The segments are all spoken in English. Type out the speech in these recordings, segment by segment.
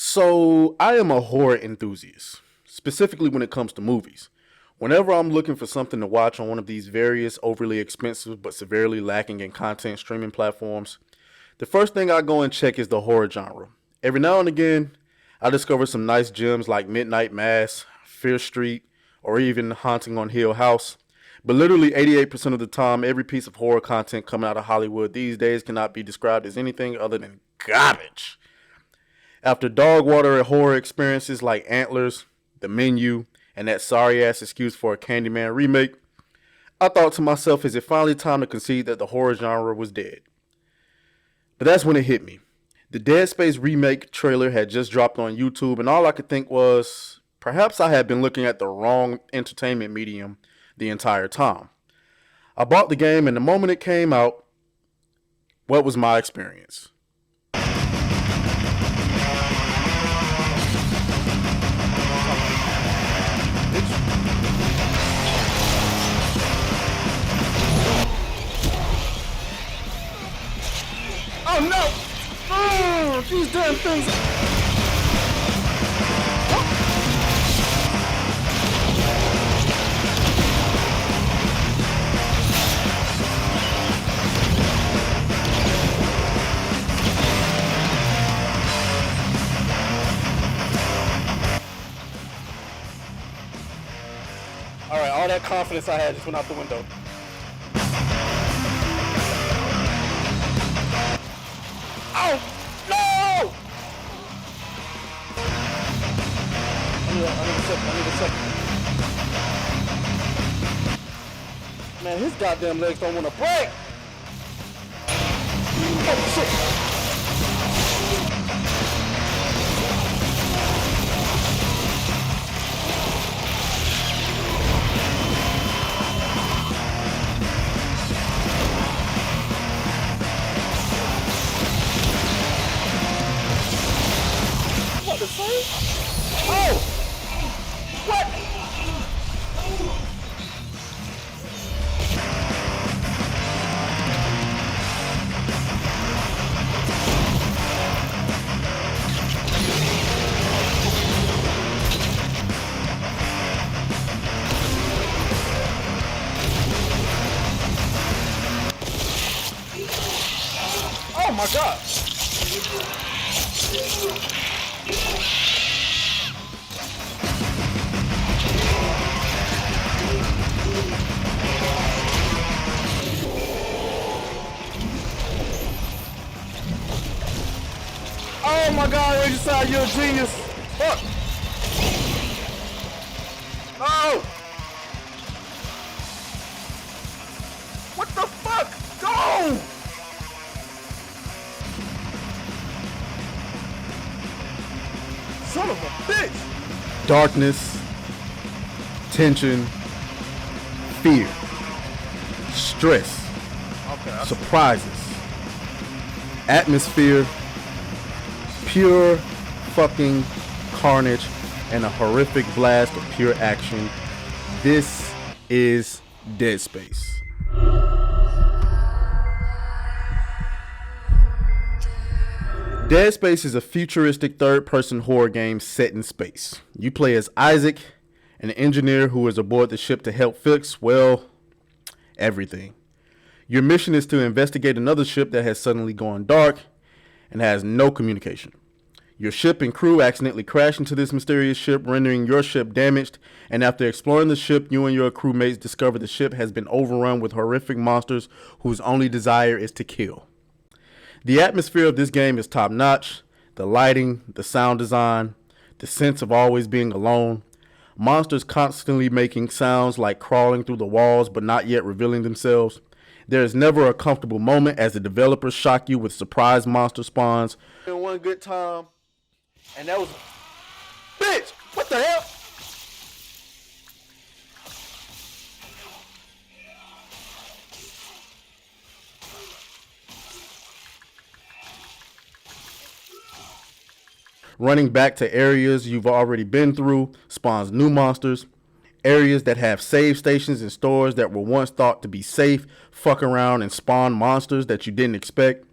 So, I am a horror enthusiast, specifically when it comes to movies. Whenever I'm looking for something to watch on one of these various overly expensive but severely lacking in content streaming platforms, the first thing I go and check is the horror genre. Every now and again, I discover some nice gems like Midnight Mass, Fear Street, or even Haunting on Hill House. But literally 88% of the time, every piece of horror content coming out of Hollywood these days cannot be described as anything other than garbage. After dog water horror experiences like Antlers, The Menu, and that sorry ass excuse for a Candyman remake, I thought to myself, is it finally time to concede that the horror genre was dead? But that's when it hit me. The Dead Space remake trailer had just dropped on YouTube, and all I could think was, perhaps I had been looking at the wrong entertainment medium the entire time. I bought the game, and the moment it came out, what was my experience? Oh no! Oh, these damn things! Alright, all that confidence I had just went out the window. Oh! No! I need a second. Man, his goddamn legs don't want to break! Oh, shit! What the fuck? Oh! What? Oh my god! Oh my god, Regicide, you're a genius! Fuck! Oh! What the fuck? Go! Son of a bitch! Darkness, tension, fear, stress, surprises, atmosphere, pure fucking carnage, and a horrific blast of pure action. This is Dead Space. Dead Space is a futuristic third-person horror game set in space. You play as Isaac, an engineer who is aboard the ship to help fix, well, everything. Your mission is to investigate another ship that has suddenly gone dark and has no communication. Your ship and crew accidentally crash into this mysterious ship, rendering your ship damaged, and after exploring the ship, you and your crewmates discover the ship has been overrun with horrific monsters whose only desire is to kill. The atmosphere of this game is top-notch. The lighting, the sound design, the sense of always being alone, monsters constantly making sounds like crawling through the walls but not yet revealing themselves. There is never a comfortable moment as the developers shock you with surprise monster spawns. In one good time, and that was... Bitch! What the hell? Running back to areas you've already been through spawns new monsters. Areas that have save stations and stores that were once thought to be safe fuck around and spawn monsters that you didn't expect.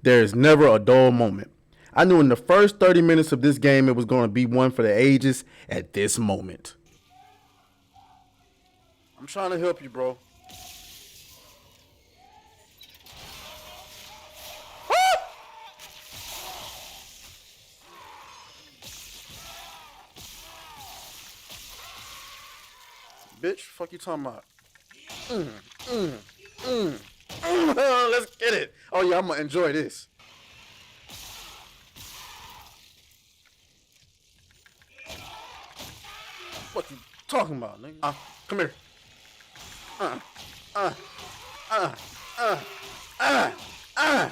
There is never a dull moment. I knew in the first 30 minutes of this game it was going to be one for the ages at this moment. I'm trying to help you, bro. Bitch, fuck you talking about? Let's get it. Oh yeah, I'm gonna enjoy this. What you talking about, nigga? Come here. Uh, uh, uh, uh, uh, uh.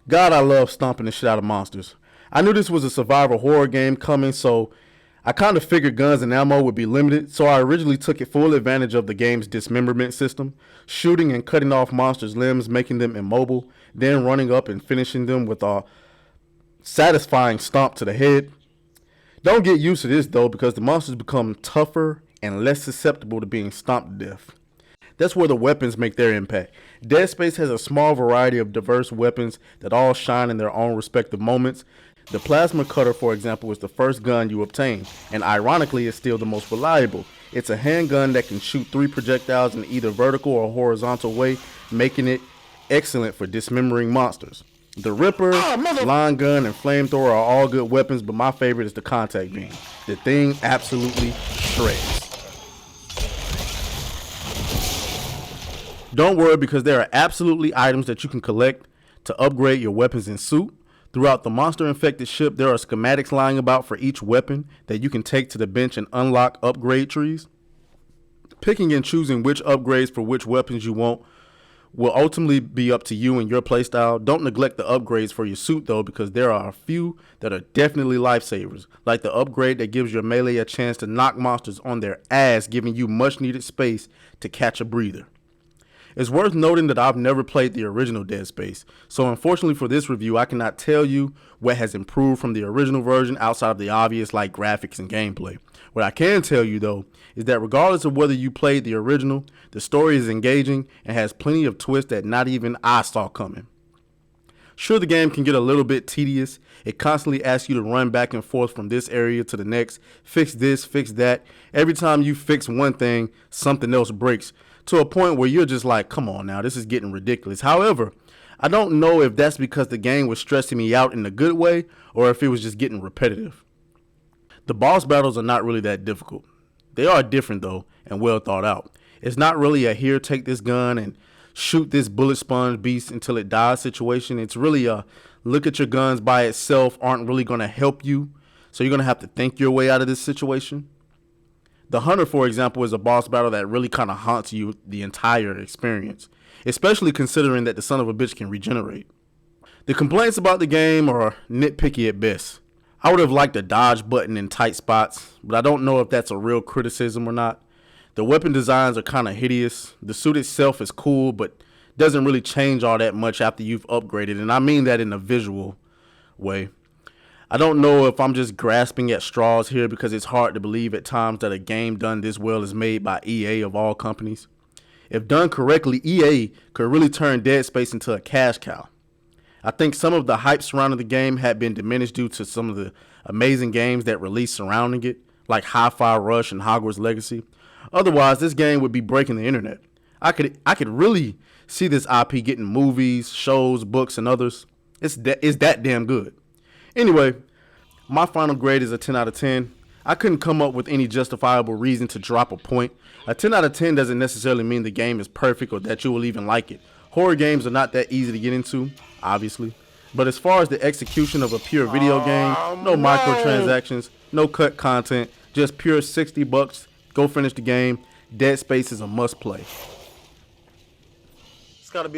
God, I love stomping the shit out of monsters. I knew this was a survival horror game coming, so I kind of figured guns and ammo would be limited, so I originally took full advantage of the game's dismemberment system, shooting and cutting off monsters' limbs, making them immobile, then running up and finishing them with a satisfying stomp to the head. Don't get used to this though, because the monsters become tougher and less susceptible to being stomped to death. That's where the weapons make their impact. Dead Space has a small variety of diverse weapons that all shine in their own respective moments. The plasma cutter, for example, is the first gun you obtain, and ironically is still the most reliable. It's a handgun that can shoot 3 projectiles in either vertical or horizontal way, making it excellent for dismembering monsters. The Ripper, line gun, and flamethrower are all good weapons, but my favorite is the contact beam. The thing absolutely shreds. Don't worry, because there are absolutely items that you can collect to upgrade your weapons and suit. Throughout the monster-infected ship, there are schematics lying about for each weapon that you can take to the bench and unlock upgrade trees. Picking and choosing which upgrades for which weapons you want will ultimately be up to you and your playstyle. Don't neglect the upgrades for your suit though, because there are a few that are definitely lifesavers, like the upgrade that gives your melee a chance to knock monsters on their ass, giving you much needed space to catch a breather. It's worth noting that I've never played the original Dead Space, so unfortunately for this review, I cannot tell you what has improved from the original version outside of the obvious like graphics and gameplay. What I can tell you though is that regardless of whether you played the original, the story is engaging and has plenty of twists that not even I saw coming. Sure, the game can get a little bit tedious. It constantly asks you to run back and forth from this area to the next, fix this, fix that. Every time you fix one thing, something else breaks, to a point where you're just like, come on now, this is getting ridiculous. However, I don't know if that's because the game was stressing me out in a good way or if it was just getting repetitive. The boss battles are not really that difficult. They are different though and well thought out. It's not really a here, take this gun and shoot this bullet sponge beast until it dies situation. It's really a look at your guns by itself aren't really going to help you, so you're going to have to think your way out of this situation. The Hunter, for example, is a boss battle that really kind of haunts you the entire experience, especially considering that the son of a bitch can regenerate. The complaints about the game are nitpicky at best. I would have liked a dodge button in tight spots, but I don't know if that's a real criticism or not. The weapon designs are kind of hideous. The suit itself is cool, but doesn't really change all that much after you've upgraded, and I mean that in a visual way. I don't know if I'm just grasping at straws here, because it's hard to believe at times that a game done this well is made by EA of all companies. If done correctly, EA could really turn Dead Space into a cash cow. I think some of the hype surrounding the game had been diminished due to some of the amazing games that released surrounding it, like Hi-Fi Rush and Hogwarts Legacy. Otherwise, this game would be breaking the internet. I could really see this IP getting movies, shows, books, and others. It's that damn good. Anyway, my final grade is a 10 out of 10. I couldn't come up with any justifiable reason to drop a point. A 10 out of 10 doesn't necessarily mean the game is perfect or that you will even like it. Horror games are not that easy to get into, obviously. But as far as the execution of a pure video game, no microtransactions, no cut content, just pure $60, go finish the game. Dead Space is a must play. It's gotta be